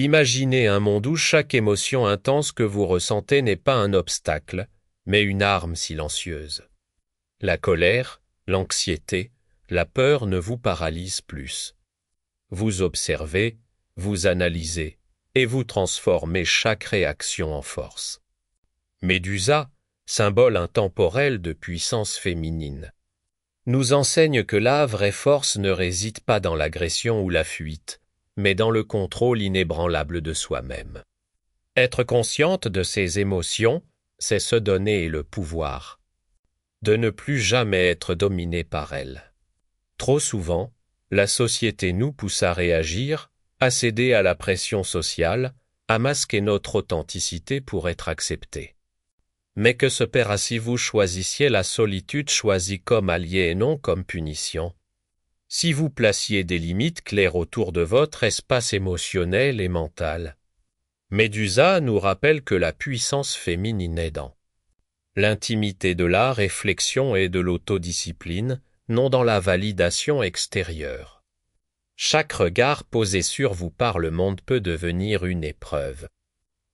Imaginez un monde où chaque émotion intense que vous ressentez n'est pas un obstacle, mais une arme silencieuse. La colère, l'anxiété, la peur ne vous paralysent plus. Vous observez, vous analysez, et vous transformez chaque réaction en force. Médusa, symbole intemporel de puissance féminine, nous enseigne que la vraie force ne réside pas dans l'agression ou la fuite, mais dans le contrôle inébranlable de soi-même. Être consciente de ses émotions, c'est se donner le pouvoir de ne plus jamais être dominé par elles. Trop souvent, la société nous pousse à réagir, à céder à la pression sociale, à masquer notre authenticité pour être accepté. Mais que se paiera si vous choisissiez la solitude choisie comme allié et non comme punition? Si vous placiez des limites claires autour de votre espace émotionnel et mental? Médusa nous rappelle que la puissance féminine est dans l'intimité de la réflexion et de l'autodiscipline, non dans la validation extérieure. Chaque regard posé sur vous par le monde peut devenir une épreuve.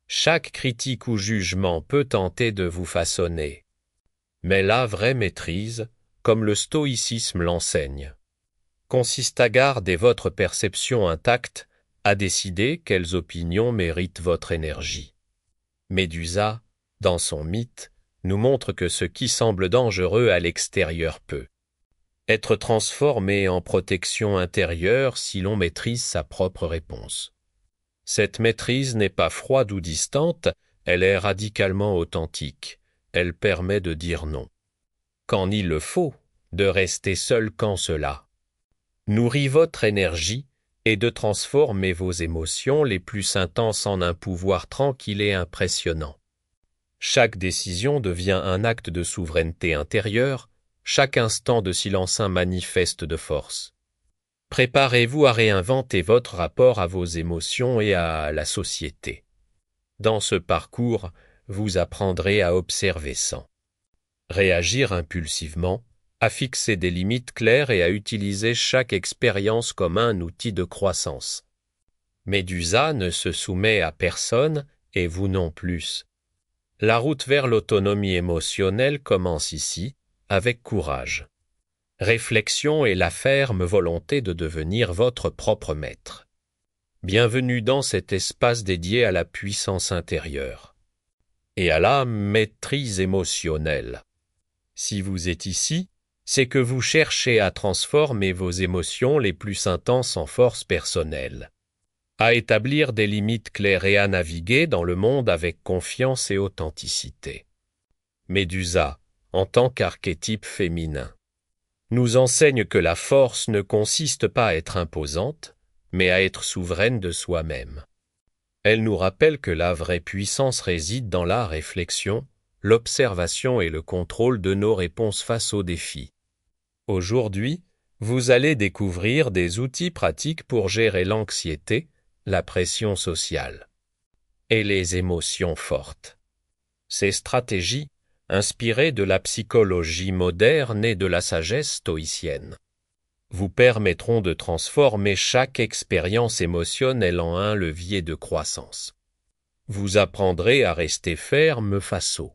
Chaque critique ou jugement peut tenter de vous façonner. Mais la vraie maîtrise, comme le stoïcisme l'enseigne, consiste à garder votre perception intacte, à décider quelles opinions méritent votre énergie. Médusa, dans son mythe, nous montre que ce qui semble dangereux à l'extérieur peut être transformé en protection intérieure si l'on maîtrise sa propre réponse. Cette maîtrise n'est pas froide ou distante, elle est radicalement authentique. Elle permet de dire non, quand il le faut, de rester seul quand cela nourrit votre énergie et de transformer vos émotions les plus intenses en un pouvoir tranquille et impressionnant. Chaque décision devient un acte de souveraineté intérieure, chaque instant de silence un manifeste de force. Préparez-vous à réinventer votre rapport à vos émotions et à la société. Dans ce parcours, vous apprendrez à observer sans réagir impulsivement, à fixer des limites claires et à utiliser chaque expérience comme un outil de croissance. Médusa ne se soumet à personne, et vous non plus. La route vers l'autonomie émotionnelle commence ici, avec courage, réflexion et la ferme volonté de devenir votre propre maître. Bienvenue dans cet espace dédié à la puissance intérieure et à la maîtrise émotionnelle. Si vous êtes ici, c'est que vous cherchez à transformer vos émotions les plus intenses en force personnelle, à établir des limites claires et à naviguer dans le monde avec confiance et authenticité. Médusa, en tant qu'archétype féminin, nous enseigne que la force ne consiste pas à être imposante, mais à être souveraine de soi-même. Elle nous rappelle que la vraie puissance réside dans la réflexion, l'observation et le contrôle de nos réponses face aux défis. Aujourd'hui, vous allez découvrir des outils pratiques pour gérer l'anxiété, la pression sociale et les émotions fortes. Ces stratégies, inspirées de la psychologie moderne et de la sagesse stoïcienne, vous permettront de transformer chaque expérience émotionnelle en un levier de croissance. Vous apprendrez à rester ferme face au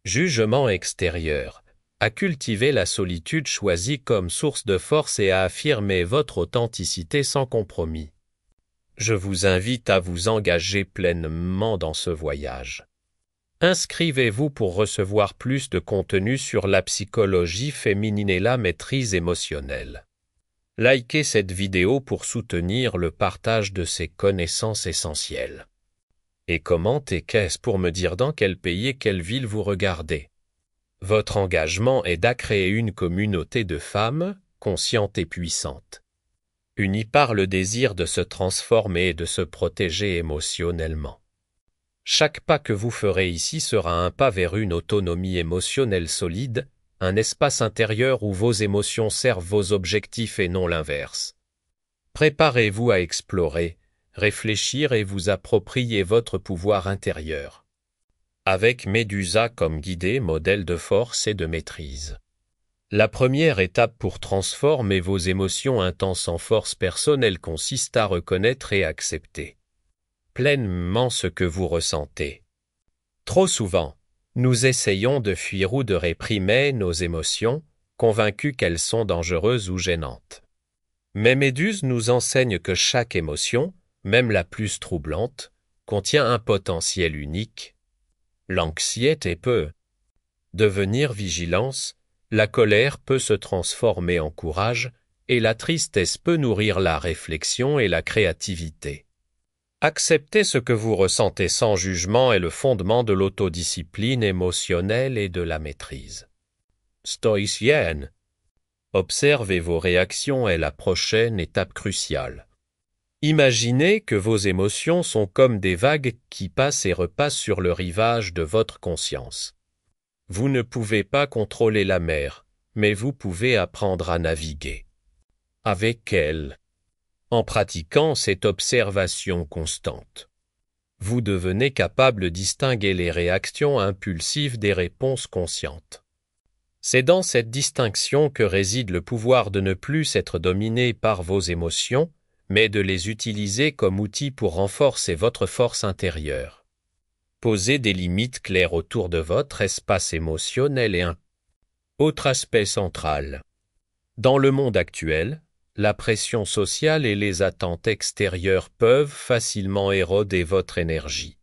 jugement extérieur, à cultiver la solitude choisie comme source de force et à affirmer votre authenticité sans compromis. Je vous invite à vous engager pleinement dans ce voyage. Inscrivez-vous pour recevoir plus de contenu sur la psychologie féminine et la maîtrise émotionnelle. Likez cette vidéo pour soutenir le partage de ces connaissances essentielles. Et commentez qu'est-ce pour me dire dans quel pays et quelle ville vous regardez. Votre engagement est à créer une communauté de femmes conscientes et puissantes, unies par le désir de se transformer et de se protéger émotionnellement. Chaque pas que vous ferez ici sera un pas vers une autonomie émotionnelle solide, un espace intérieur où vos émotions servent vos objectifs et non l'inverse. Préparez-vous à explorer, réfléchir et vous approprier votre pouvoir intérieur, avec Médusa comme guidée, modèle de force et de maîtrise. La première étape pour transformer vos émotions intenses en force personnelle consiste à reconnaître et accepter pleinement ce que vous ressentez. Trop souvent, nous essayons de fuir ou de réprimer nos émotions, convaincus qu'elles sont dangereuses ou gênantes. Mais Méduse nous enseigne que chaque émotion, même la plus troublante, contient un potentiel unique. L'anxiété peut devenir vigilance, la colère peut se transformer en courage, et la tristesse peut nourrir la réflexion et la créativité. Accepter ce que vous ressentez sans jugement est le fondement de l'autodiscipline émotionnelle et de la maîtrise stoïcienne. Observer vos réactions est la prochaine étape cruciale. Imaginez que vos émotions sont comme des vagues qui passent et repassent sur le rivage de votre conscience. Vous ne pouvez pas contrôler la mer, mais vous pouvez apprendre à naviguer avec elle. En pratiquant cette observation constante, vous devenez capable de distinguer les réactions impulsives des réponses conscientes. C'est dans cette distinction que réside le pouvoir de ne plus être dominé par vos émotions, mais de les utiliser comme outil pour renforcer votre force intérieure. Posez des limites claires autour de votre espace émotionnel et un autre aspect central. Dans le monde actuel, la pression sociale et les attentes extérieures peuvent facilement éroder votre énergie.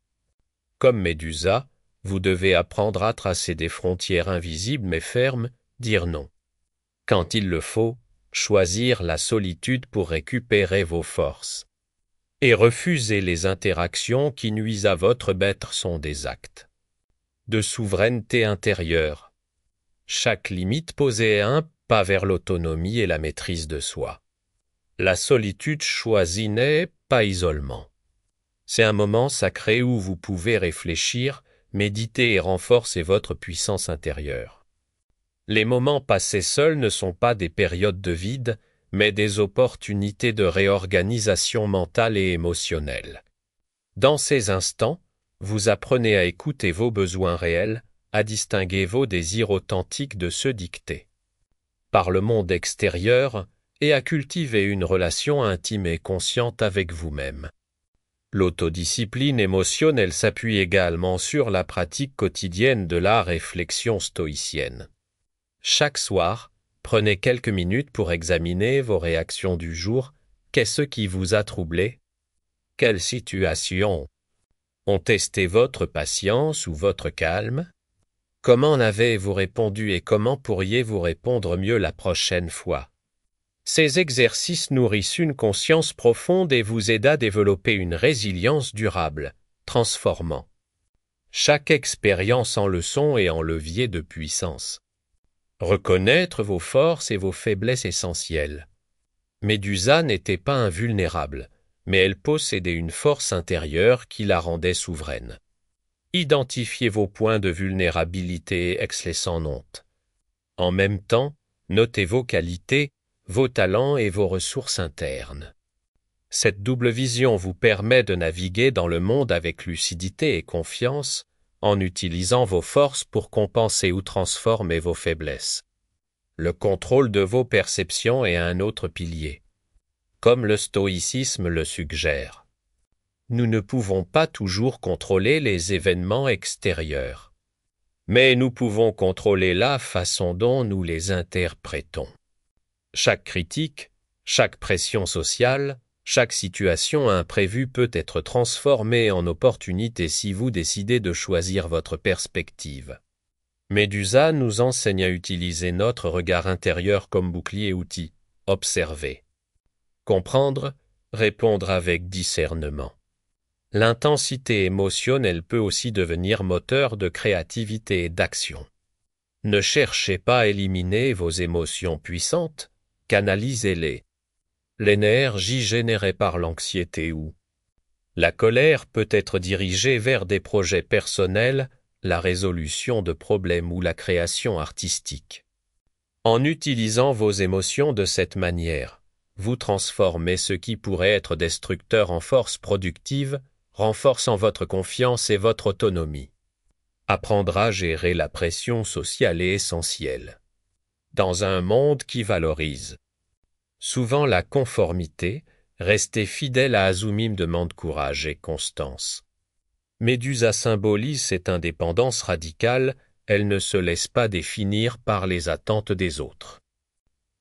Comme Médusa, vous devez apprendre à tracer des frontières invisibles mais fermes, dire non. Quand il le faut, choisir la solitude pour récupérer vos forces. Et refuser les interactions qui nuisent à votre être sont des actes de souveraineté intérieure. Chaque limite posée est un pas vers l'autonomie et la maîtrise de soi. La solitude choisie n'est pas isolement. C'est un moment sacré où vous pouvez réfléchir, méditer et renforcer votre puissance intérieure. Les moments passés seuls ne sont pas des périodes de vide, mais des opportunités de réorganisation mentale et émotionnelle. Dans ces instants, vous apprenez à écouter vos besoins réels, à distinguer vos désirs authentiques de ceux dictés par le monde extérieur et à cultiver une relation intime et consciente avec vous-même. L'autodiscipline émotionnelle s'appuie également sur la pratique quotidienne de la réflexion stoïcienne. Chaque soir, prenez quelques minutes pour examiner vos réactions du jour. Qu'est-ce qui vous a troublé? Quelles situations ont testé votre patience ou votre calme? Comment avez-vous répondu et comment pourriez-vous répondre mieux la prochaine fois? Ces exercices nourrissent une conscience profonde et vous aident à développer une résilience durable, transformant chaque expérience en leçon et en levier de puissance. Reconnaître vos forces et vos faiblesses essentielles. Médusa n'était pas invulnérable, mais elle possédait une force intérieure qui la rendait souveraine. Identifiez vos points de vulnérabilité et ex-les sans honte. En même temps, notez vos qualités, vos talents et vos ressources internes. Cette double vision vous permet de naviguer dans le monde avec lucidité et confiance, en utilisant vos forces pour compenser ou transformer vos faiblesses. Le contrôle de vos perceptions est un autre pilier, comme le stoïcisme le suggère. Nous ne pouvons pas toujours contrôler les événements extérieurs, mais nous pouvons contrôler la façon dont nous les interprétons. Chaque critique, chaque pression sociale, chaque situation imprévue peut être transformée en opportunité si vous décidez de choisir votre perspective. Médusa nous enseigne à utiliser notre regard intérieur comme bouclier-outil, observer, comprendre, répondre avec discernement. L'intensité émotionnelle peut aussi devenir moteur de créativité et d'action. Ne cherchez pas à éliminer vos émotions puissantes, canalisez-les. L'énergie générée par l'anxiété ou la colère peut être dirigée vers des projets personnels, la résolution de problèmes ou la création artistique. En utilisant vos émotions de cette manière, vous transformez ce qui pourrait être destructeur en force productive, renforçant votre confiance et votre autonomie. Apprendre à gérer la pression sociale est essentiel. Dans un monde qui valorise souvent la conformité, Restez fidèle à Azumim demande courage et constance. Médusa symbolise cette indépendance radicale, elle ne se laisse pas définir par les attentes des autres.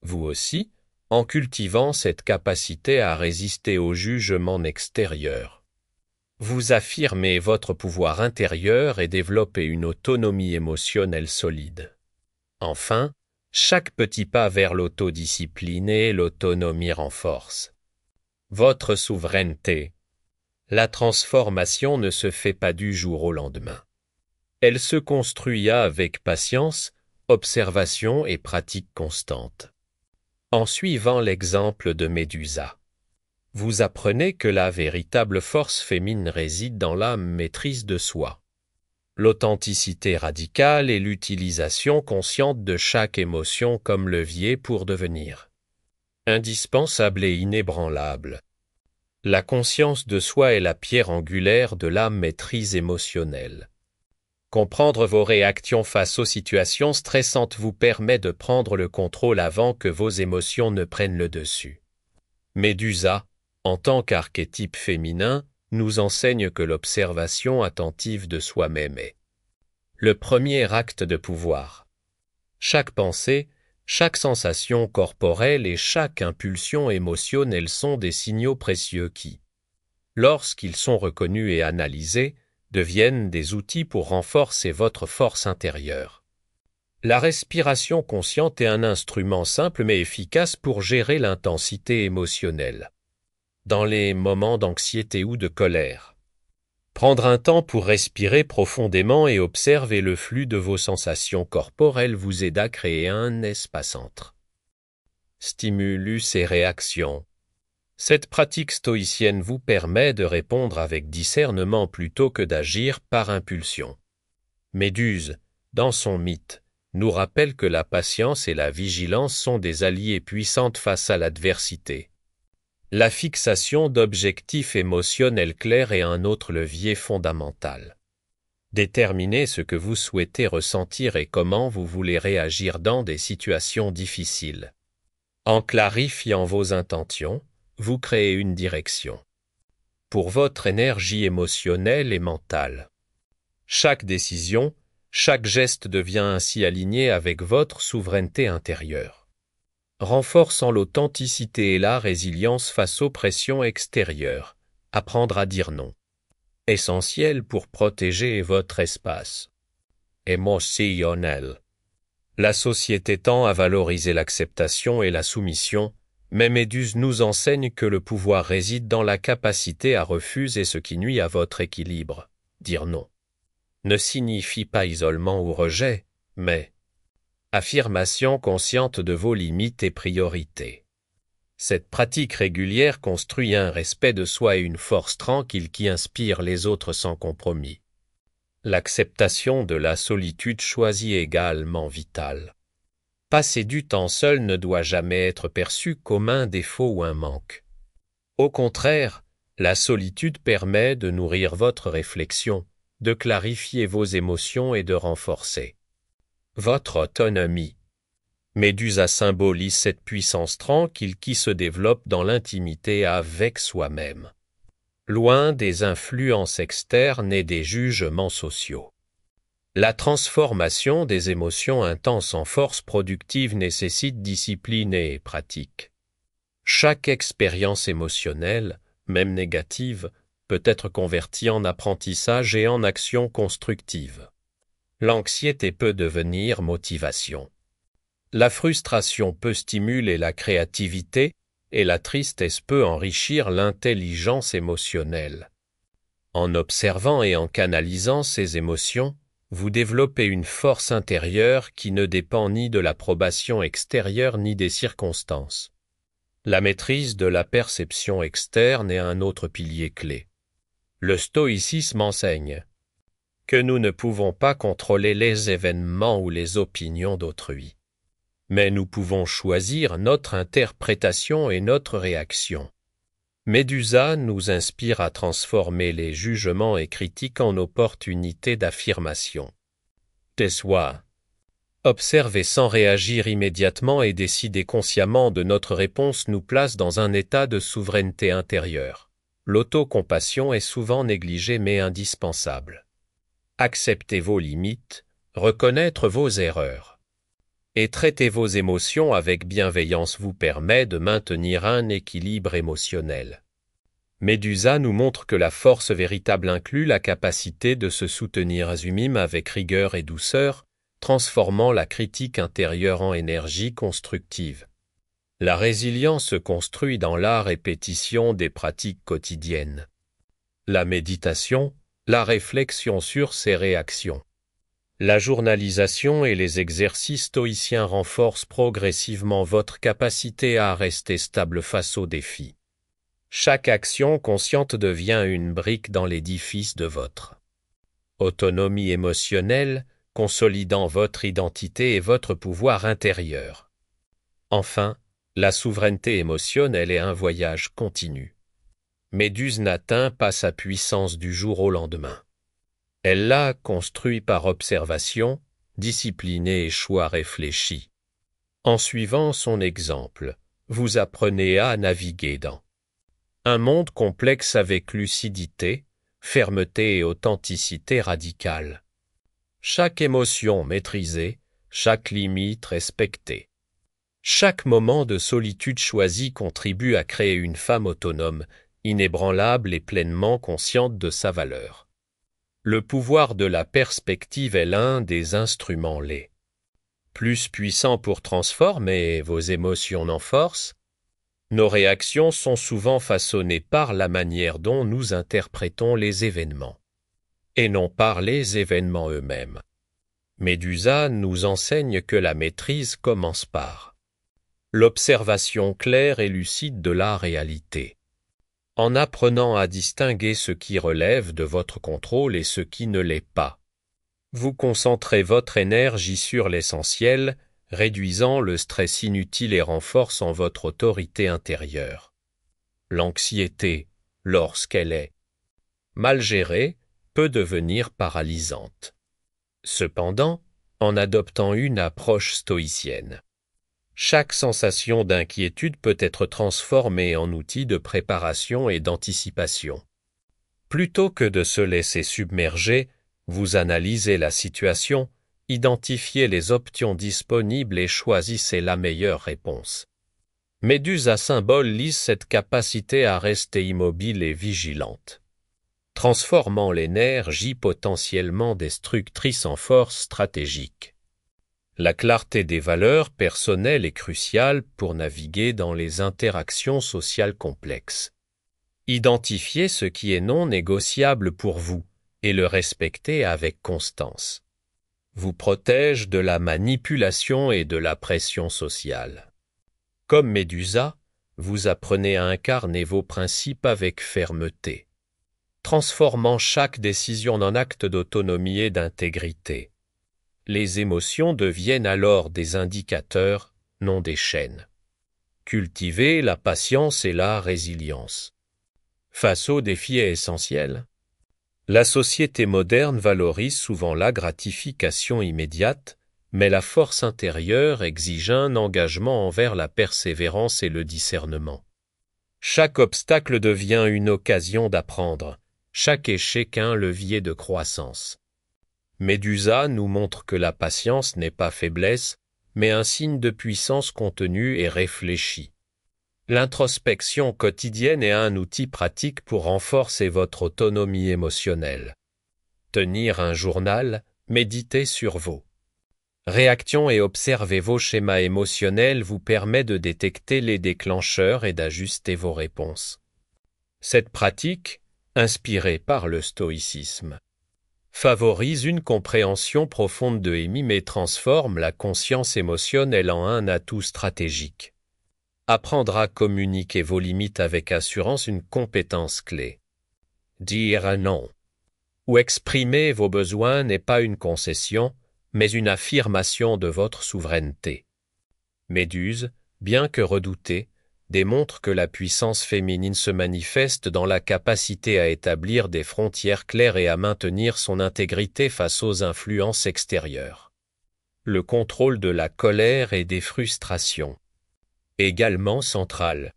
Vous aussi, en cultivant cette capacité à résister au jugement extérieur. Vous affirmez votre pouvoir intérieur et développez une autonomie émotionnelle solide. Enfin, chaque petit pas vers l'autodiscipline et l'autonomie renforce votre souveraineté. La transformation ne se fait pas du jour au lendemain. Elle se construit avec patience, observation et pratique constante. En suivant l'exemple de Médusa, vous apprenez que la véritable force féminine réside dans la maîtrise de soi, l'authenticité radicale et l'utilisation consciente de chaque émotion comme levier pour devenir indispensable et inébranlable. La conscience de soi est la pierre angulaire de la maîtrise émotionnelle. Comprendre vos réactions face aux situations stressantes vous permet de prendre le contrôle avant que vos émotions ne prennent le dessus. Médusa, en tant qu'archétype féminin, nous enseigne que l'observation attentive de soi-même est le premier acte de pouvoir. Chaque pensée, chaque sensation corporelle et chaque impulsion émotionnelle sont des signaux précieux qui, lorsqu'ils sont reconnus et analysés, deviennent des outils pour renforcer votre force intérieure. La respiration consciente est un instrument simple mais efficace pour gérer l'intensité émotionnelle. Dans les moments d'anxiété ou de colère, prendre un temps pour respirer profondément et observer le flux de vos sensations corporelles vous aide à créer un espace-entre stimulus et réaction. Cette pratique stoïcienne vous permet de répondre avec discernement plutôt que d'agir par impulsion. Méduse, dans son mythe, nous rappelle que la patience et la vigilance sont des alliés puissantes face à l'adversité. La fixation d'objectifs émotionnels clairs est un autre levier fondamental. Déterminez ce que vous souhaitez ressentir et comment vous voulez réagir dans des situations difficiles. En clarifiant vos intentions, vous créez une direction pour votre énergie émotionnelle et mentale. Chaque décision, chaque geste devient ainsi aligné avec votre souveraineté intérieure, renforçant l'authenticité et la résilience face aux pressions extérieures. Apprendre à dire non. Essentiel pour protéger votre espace émotionnel. La société tend à valoriser l'acceptation et la soumission, mais Méduse nous enseigne que le pouvoir réside dans la capacité à refuser ce qui nuit à votre équilibre. Dire non ne signifie pas isolement ou rejet, mais affirmation consciente de vos limites et priorités. Cette pratique régulière construit un respect de soi et une force tranquille qui inspire les autres sans compromis. L'acceptation de la solitude choisie est également vitale. Passer du temps seul ne doit jamais être perçu comme un défaut ou un manque. Au contraire, la solitude permet de nourrir votre réflexion, de clarifier vos émotions et de renforcer votre autonomie. Médusa symbolise cette puissance tranquille qui se développe dans l'intimité avec soi-même, loin des influences externes et des jugements sociaux. La transformation des émotions intenses en force productive nécessite discipline et pratique. Chaque expérience émotionnelle, même négative, peut être convertie en apprentissage et en action constructive. L'anxiété peut devenir motivation. La frustration peut stimuler la créativité et la tristesse peut enrichir l'intelligence émotionnelle. En observant et en canalisant ces émotions, vous développez une force intérieure qui ne dépend ni de l'approbation extérieure ni des circonstances. La maîtrise de la perception externe est un autre pilier clé. Le stoïcisme enseigne que nous ne pouvons pas contrôler les événements ou les opinions d'autrui, mais nous pouvons choisir notre interprétation et notre réaction. Médusa nous inspire à transformer les jugements et critiques en opportunités d'affirmation de soi. Observer sans réagir immédiatement et décider consciemment de notre réponse nous place dans un état de souveraineté intérieure. L'autocompassion est souvent négligée mais indispensable. Accepter vos limites, reconnaître vos erreurs et traiter vos émotions avec bienveillance vous permet de maintenir un équilibre émotionnel. Médusa nous montre que la force véritable inclut la capacité de se soutenir Azumim avec rigueur et douceur, transformant la critique intérieure en énergie constructive. La résilience se construit dans la répétition des pratiques quotidiennes. La méditation, la réflexion sur ses réactions. La journalisation et les exercices stoïciens renforcent progressivement votre capacité à rester stable face aux défis. Chaque action consciente devient une brique dans l'édifice de votre autonomie émotionnelle, consolidant votre identité et votre pouvoir intérieur. Enfin, la souveraineté émotionnelle est un voyage continu. Méduse n'atteint pas sa puissance du jour au lendemain. Elle l'a construit par observation, disciplinée et choix réfléchis. En suivant son exemple, vous apprenez à naviguer dans un monde complexe avec lucidité, fermeté et authenticité radicale. Chaque émotion maîtrisée, chaque limite respectée. Chaque moment de solitude choisi contribue à créer une femme autonome, inébranlable et pleinement consciente de sa valeur. Le pouvoir de la perspective est l'un des instruments les plus puissants pour transformer vos émotions en force. Nos réactions sont souvent façonnées par la manière dont nous interprétons les événements, et non par les événements eux-mêmes. Médusa nous enseigne que la maîtrise commence par l'observation claire et lucide de la réalité. En apprenant à distinguer ce qui relève de votre contrôle et ce qui ne l'est pas, vous concentrez votre énergie sur l'essentiel, réduisant le stress inutile et renforçant votre autorité intérieure. L'anxiété, lorsqu'elle est mal gérée, peut devenir paralysante. Cependant, en adoptant une approche stoïcienne, chaque sensation d'inquiétude peut être transformée en outil de préparation et d'anticipation. Plutôt que de se laisser submerger, vous analysez la situation, identifiez les options disponibles et choisissez la meilleure réponse. Médusa symbolise cette capacité à rester immobile et vigilante, transformant l'énergie potentiellement destructrice en force stratégique. La clarté des valeurs personnelles est cruciale pour naviguer dans les interactions sociales complexes. Identifiez ce qui est non négociable pour vous et le respectez avec constance. Vous protège de la manipulation et de la pression sociale. Comme Médusa, vous apprenez à incarner vos principes avec fermeté, transformant chaque décision en acte d'autonomie et d'intégrité. Les émotions deviennent alors des indicateurs, non des chaînes. Cultivez la patience et la résilience. Face aux défis essentiels, la société moderne valorise souvent la gratification immédiate, mais la force intérieure exige un engagement envers la persévérance et le discernement. Chaque obstacle devient une occasion d'apprendre, chaque échec un levier de croissance. Médusa nous montre que la patience n'est pas faiblesse, mais un signe de puissance contenue et réfléchie. L'introspection quotidienne est un outil pratique pour renforcer votre autonomie émotionnelle. Tenir un journal, méditer sur vos réactions et observer vos schémas émotionnels vous permet de détecter les déclencheurs et d'ajuster vos réponses. Cette pratique, inspirée par le stoïcisme, favorise une compréhension profonde de Emim et transforme la conscience émotionnelle en un atout stratégique. Apprendre à communiquer vos limites avec assurance une compétence clé. Dire un non ou exprimer vos besoins n'est pas une concession, mais une affirmation de votre souveraineté. Méduse, bien que redoutée, démontre que la puissance féminine se manifeste dans la capacité à établir des frontières claires et à maintenir son intégrité face aux influences extérieures. le contrôle de la colère et des frustrations. Également central.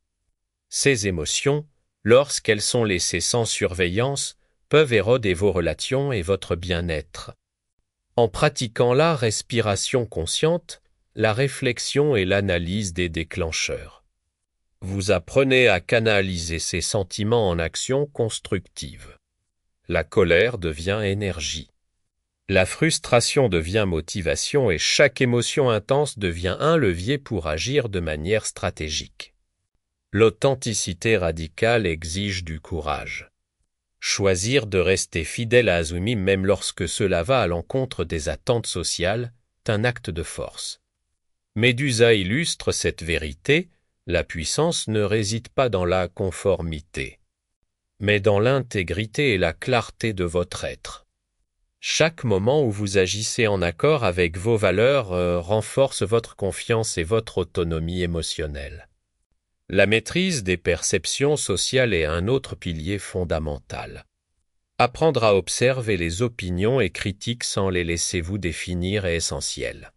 Ces émotions, lorsqu'elles sont laissées sans surveillance, peuvent éroder vos relations et votre bien-être. En pratiquant la respiration consciente, la réflexion et l'analyse des déclencheurs, vous apprenez à canaliser ces sentiments en actions constructives. La colère devient énergie. La frustration devient motivation et chaque émotion intense devient un levier pour agir de manière stratégique. L'authenticité radicale exige du courage. Choisir de rester fidèle à Azumi même lorsque cela va à l'encontre des attentes sociales est un acte de force. Médusa illustre cette vérité, la puissance ne réside pas dans la conformité, mais dans l'intégrité et la clarté de votre être. Chaque moment où vous agissez en accord avec vos valeurs renforce votre confiance et votre autonomie émotionnelle. La maîtrise des perceptions sociales est un autre pilier fondamental. Apprendre à observer les opinions et critiques sans les laisser vous définir est essentiel.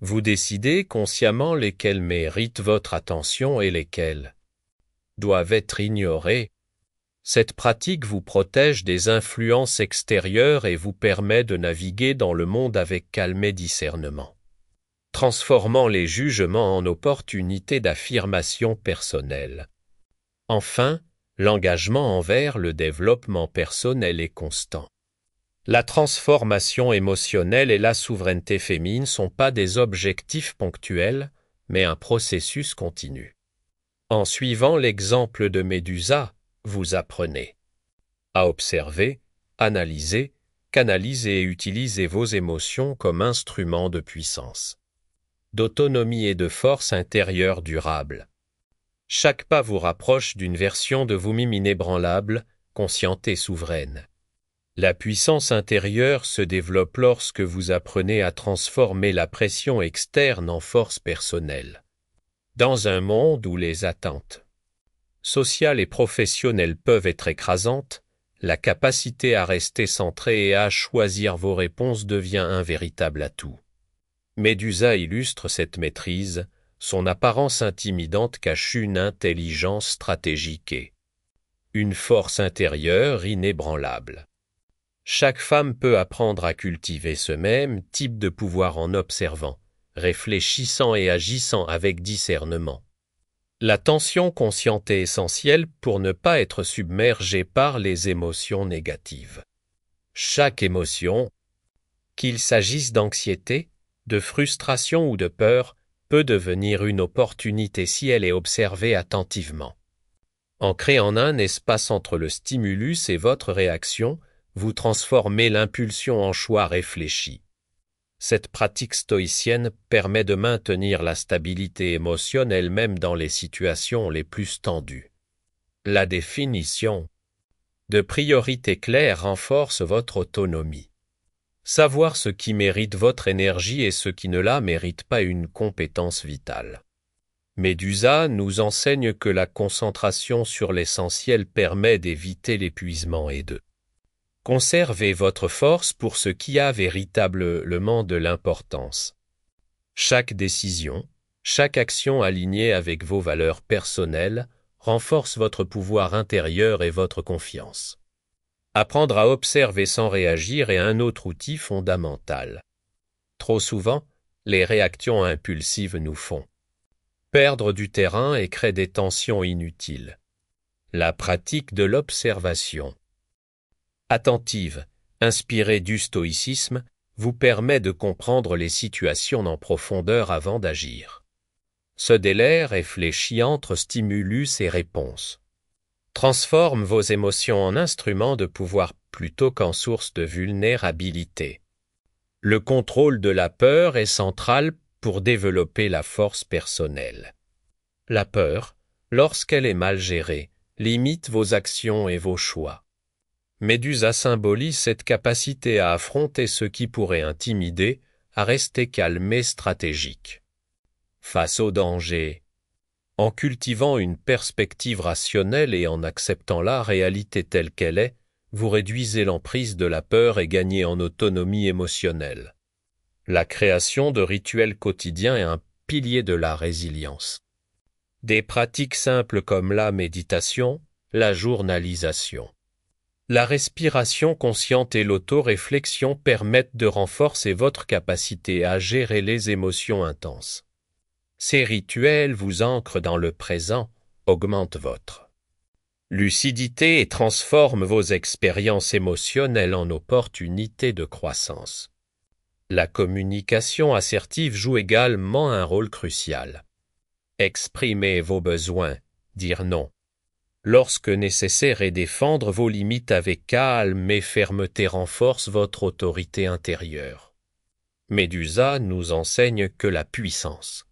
Vous décidez consciemment lesquelles méritent votre attention et lesquelles doivent être ignorées. Cette pratique vous protège des influences extérieures et vous permet de naviguer dans le monde avec calme et discernement, transformant les jugements en opportunités d'affirmation personnelle. Enfin, l'engagement envers le développement personnel est constant. La transformation émotionnelle et la souveraineté féminine ne sont pas des objectifs ponctuels, mais un processus continu. En suivant l'exemple de Médusa, vous apprenez à observer, analyser, canaliser et utiliser vos émotions comme instruments de puissance, d'autonomie et de force intérieure durable. Chaque pas vous rapproche d'une version de vous-même inébranlable, consciente et souveraine. La puissance intérieure se développe lorsque vous apprenez à transformer la pression externe en force personnelle. Dans un monde où les attentes sociales et professionnelles peuvent être écrasantes, la capacité à rester centré et à choisir vos réponses devient un véritable atout. Médusa illustre cette maîtrise, son apparence intimidante cache une intelligence stratégique et une force intérieure inébranlable. Chaque femme peut apprendre à cultiver ce même type de pouvoir en observant, réfléchissant et agissant avec discernement. L'attention consciente est essentielle pour ne pas être submergée par les émotions négatives. Chaque émotion, qu'il s'agisse d'anxiété, de frustration ou de peur, peut devenir une opportunité si elle est observée attentivement. En créant un espace entre le stimulus et votre réaction, vous transformez l'impulsion en choix réfléchi. Cette pratique stoïcienne permet de maintenir la stabilité émotionnelle même dans les situations les plus tendues. La définition de priorités claires renforce votre autonomie. Savoir ce qui mérite votre énergie et ce qui ne la mérite pas est une compétence vitale. Médusa nous enseigne que la concentration sur l'essentiel permet d'éviter l'épuisement et de conservez votre force pour ce qui a véritablement de l'importance. Chaque décision, chaque action alignée avec vos valeurs personnelles renforce votre pouvoir intérieur et votre confiance. Apprendre à observer sans réagir est un autre outil fondamental. Trop souvent, les réactions impulsives nous font perdre du terrain et créent des tensions inutiles. La pratique de l'observation attentive, inspirée du stoïcisme, vous permet de comprendre les situations en profondeur avant d'agir. Ce délai réfléchit entre stimulus et réponse transforme vos émotions en instruments de pouvoir plutôt qu'en source de vulnérabilité. Le contrôle de la peur est central pour développer la force personnelle. La peur, lorsqu'elle est mal gérée, limite vos actions et vos choix. Médusa symbolise cette capacité à affronter ce qui pourrait intimider, à rester calme et stratégique face au danger. En cultivant une perspective rationnelle et en acceptant la réalité telle qu'elle est, vous réduisez l'emprise de la peur et gagnez en autonomie émotionnelle. La création de rituels quotidiens est un pilier de la résilience. Des pratiques simples comme la méditation, la journalisation. La respiration consciente et l'auto-réflexion permettent de renforcer votre capacité à gérer les émotions intenses. Ces rituels vous ancrent dans le présent, augmentent votre lucidité et transforment vos expériences émotionnelles en opportunités de croissance. La communication assertive joue également un rôle crucial. Exprimez vos besoins, dire non, lorsque nécessaire, et défendre vos limites avec calme et fermeté renforce votre autorité intérieure. Médusa nous enseigne que la puissance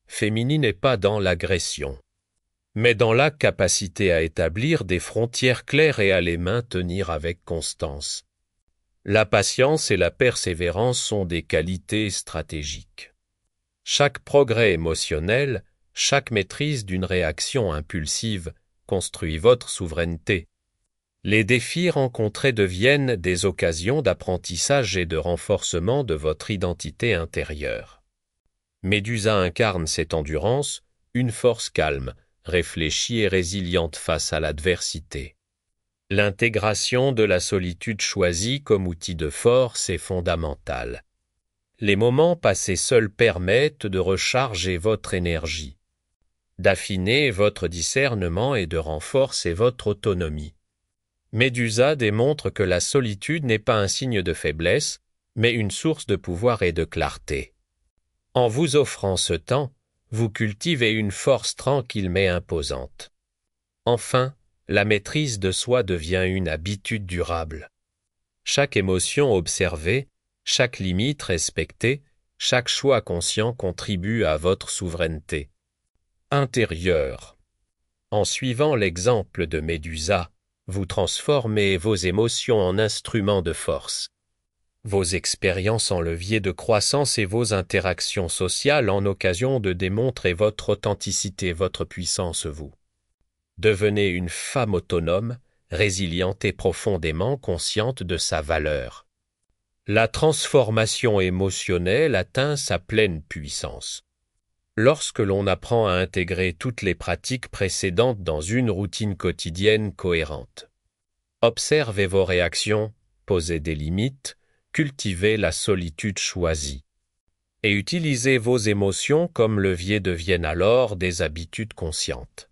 féminine n'est pas dans l'agression, mais dans la capacité à établir des frontières claires et à les maintenir avec constance. La patience et la persévérance sont des qualités stratégiques. Chaque progrès émotionnel, chaque maîtrise d'une réaction impulsive construit votre souveraineté. Les défis rencontrés deviennent des occasions d'apprentissage et de renforcement de votre identité intérieure. Médusa incarne cette endurance, une force calme, réfléchie et résiliente face à l'adversité. L'intégration de la solitude choisie comme outil de force est fondamentale. Les moments passés seuls permettent de recharger votre énergie, d'affiner votre discernement et de renforcer votre autonomie. Médusa démontre que la solitude n'est pas un signe de faiblesse, mais une source de pouvoir et de clarté. En vous offrant ce temps, vous cultivez une force tranquille mais imposante. Enfin, la maîtrise de soi devient une habitude durable. Chaque émotion observée, chaque limite respectée, chaque choix conscient contribue à votre souveraineté intérieure. En suivant l'exemple de Médusa, vous transformez vos émotions en instruments de force, vos expériences en levier de croissance et vos interactions sociales en occasion de démontrer votre authenticité, votre puissance, vous. Devenez une femme autonome, résiliente et profondément consciente de sa valeur. La transformation émotionnelle atteint sa pleine puissance lorsque l'on apprend à intégrer toutes les pratiques précédentes dans une routine quotidienne cohérente. Observez vos réactions, posez des limites, cultivez la solitude choisie. Et utilisez vos émotions comme levier deviennent alors des habitudes conscientes.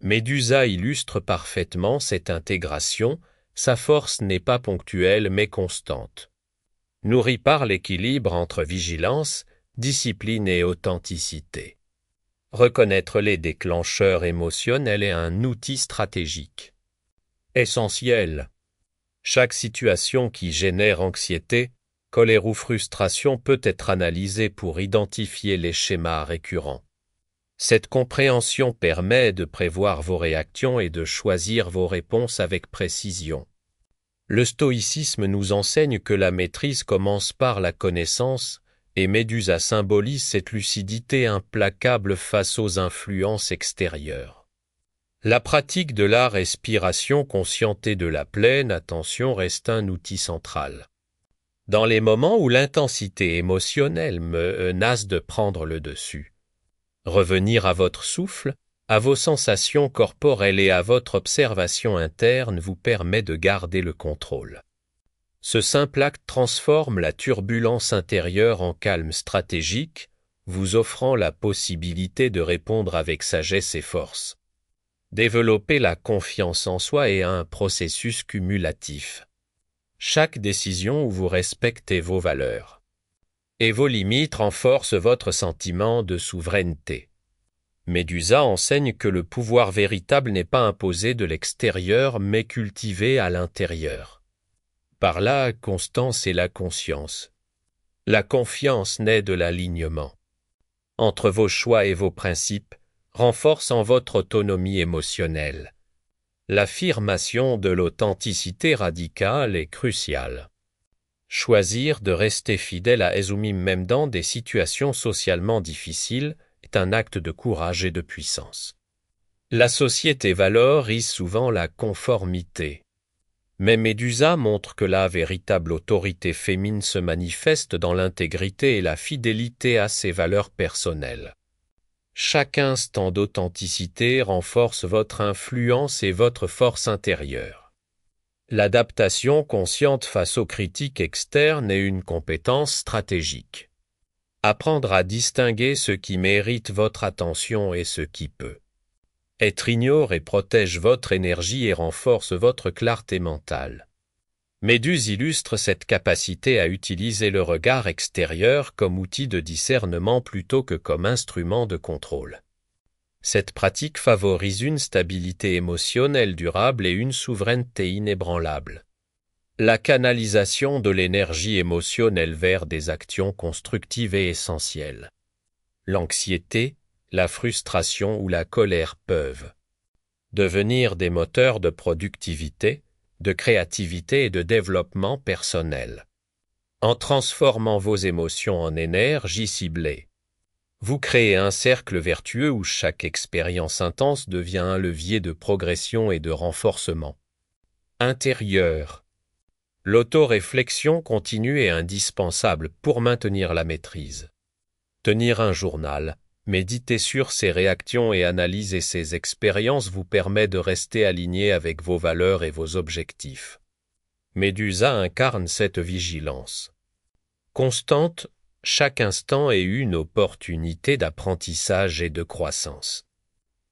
Médusa illustre parfaitement cette intégration, sa force n'est pas ponctuelle mais constante. Nourrie par l'équilibre entre vigilance, discipline et authenticité. Reconnaître les déclencheurs émotionnels est un outil stratégique essentiel. Chaque situation qui génère anxiété, colère ou frustration peut être analysée pour identifier les schémas récurrents. Cette compréhension permet de prévoir vos réactions et de choisir vos réponses avec précision. Le stoïcisme nous enseigne que la maîtrise commence par la connaissance, et Médusa symbolise cette lucidité implacable face aux influences extérieures. La pratique de la respiration consciente et de la pleine attention reste un outil central. Dans les moments où l'intensité émotionnelle menace de prendre le dessus, revenir à votre souffle, à vos sensations corporelles et à votre observation interne vous permet de garder le contrôle. Ce simple acte transforme la turbulence intérieure en calme stratégique, vous offrant la possibilité de répondre avec sagesse et force. Développer la confiance en soi est un processus cumulatif. Chaque décision où vous respectez vos valeurs et vos limites renforce votre sentiment de souveraineté. Médusa enseigne que le pouvoir véritable n'est pas imposé de l'extérieur mais cultivé à l'intérieur. Par la constance et la conscience. La confiance naît de l'alignement entre vos choix et vos principes, renforçant votre autonomie émotionnelle. L'affirmation de l'authenticité radicale est cruciale. Choisir de rester fidèle à Ezumi même dans des situations socialement difficiles est un acte de courage et de puissance. La société valorise souvent la conformité, Mais Médusa montre que la véritable autorité féminine se manifeste dans l'intégrité et la fidélité à ses valeurs personnelles. Chaque instant d'authenticité renforce votre influence et votre force intérieure. L'adaptation consciente face aux critiques externes est une compétence stratégique. Apprendre à distinguer ce qui mérite votre attention et ce qui peut. Être ignore et protège votre énergie et renforce votre clarté mentale. Méduse illustre cette capacité à utiliser le regard extérieur comme outil de discernement plutôt que comme instrument de contrôle. Cette pratique favorise une stabilité émotionnelle durable et une souveraineté inébranlable. La canalisation de l'énergie émotionnelle vers des actions constructives est essentielle. L'anxiété, la frustration ou la colère peuvent devenir des moteurs de productivité, de créativité et de développement personnel. En transformant vos émotions en énergie ciblée, vous créez un cercle vertueux où chaque expérience intense devient un levier de progression et de renforcement. Intérieur. L'autoréflexion continue est indispensable pour maintenir la maîtrise. Tenir un journal, méditer sur ses réactions et analyser ses expériences vous permet de rester aligné avec vos valeurs et vos objectifs. Médusa incarne cette vigilance. Constante, chaque instant est une opportunité d'apprentissage et de croissance.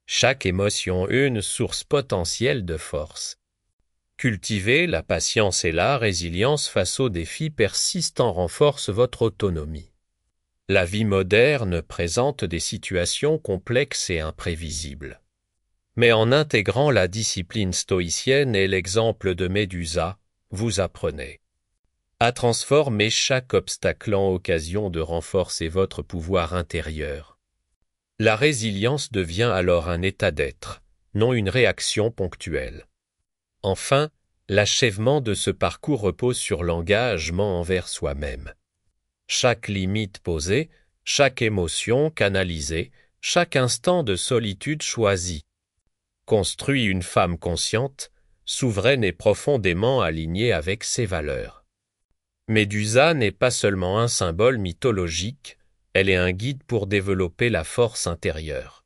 Chaque émotion une source potentielle de force. Cultiver la patience et la résilience face aux défis persistants renforce votre autonomie. La vie moderne présente des situations complexes et imprévisibles. Mais en intégrant la discipline stoïcienne et l'exemple de Médusa, vous apprenez à transformer chaque obstacle en occasion de renforcer votre pouvoir intérieur. La résilience devient alors un état d'être, non une réaction ponctuelle. Enfin, l'achèvement de ce parcours repose sur l'engagement envers soi-même. Chaque limite posée, chaque émotion canalisée, chaque instant de solitude choisi, construit une femme consciente, souveraine et profondément alignée avec ses valeurs. Médusa n'est pas seulement un symbole mythologique, elle est un guide pour développer la force intérieure,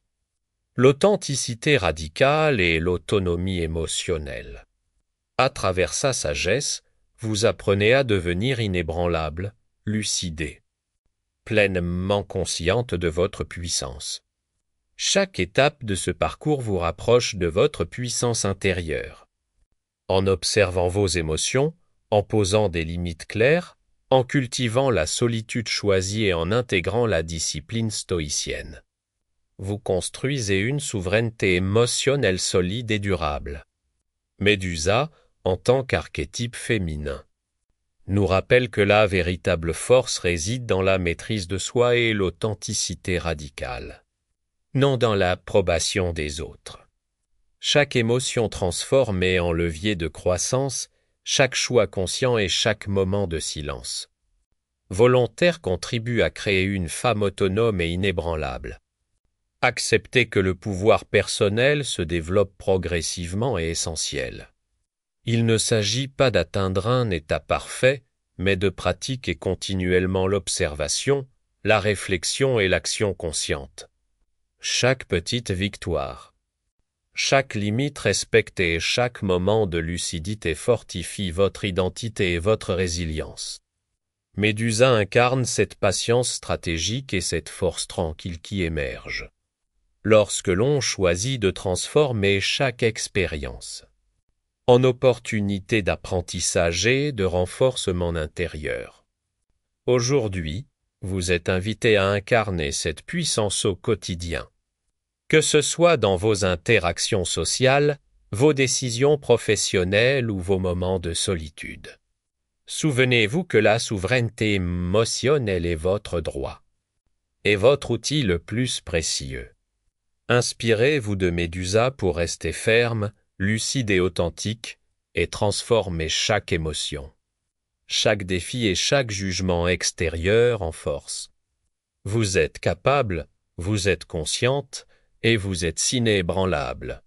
l'authenticité radicale et l'autonomie émotionnelle. À travers sa sagesse, vous apprenez à devenir inébranlable, lucidée, pleinement consciente de votre puissance. Chaque étape de ce parcours vous rapproche de votre puissance intérieure. En observant vos émotions, en posant des limites claires, en cultivant la solitude choisie et en intégrant la discipline stoïcienne, vous construisez une souveraineté émotionnelle solide et durable. Médusa, en tant qu'archétype féminin, nous rappelle que la véritable force réside dans la maîtrise de soi et l'authenticité radicale, non dans l'approbation des autres. Chaque émotion transforme et en levier de croissance, chaque choix conscient et chaque moment de silence volontaire contribue à créer une femme autonome et inébranlable. Accepter que le pouvoir personnel se développe progressivement est essentiel. Il ne s'agit pas d'atteindre un état parfait, mais de pratiquer continuellement l'observation, la réflexion et l'action consciente. Chaque petite victoire, chaque limite respectée et chaque moment de lucidité fortifie votre identité et votre résilience. Médusa incarne cette patience stratégique et cette force tranquille qui émerge lorsque l'on choisit de transformer chaque expérience en opportunité d'apprentissage et de renforcement intérieur. Aujourd'hui, vous êtes invité à incarner cette puissance au quotidien. Que ce soit dans vos interactions sociales, vos décisions professionnelles ou vos moments de solitude. Souvenez-vous que la souveraineté émotionnelle est votre droit, et votre outil le plus précieux. Inspirez-vous de Médusa pour rester ferme, lucide et authentique, et transformer chaque émotion, chaque défi et chaque jugement extérieur en force. Vous êtes capable, vous êtes consciente, et vous êtes inébranlable.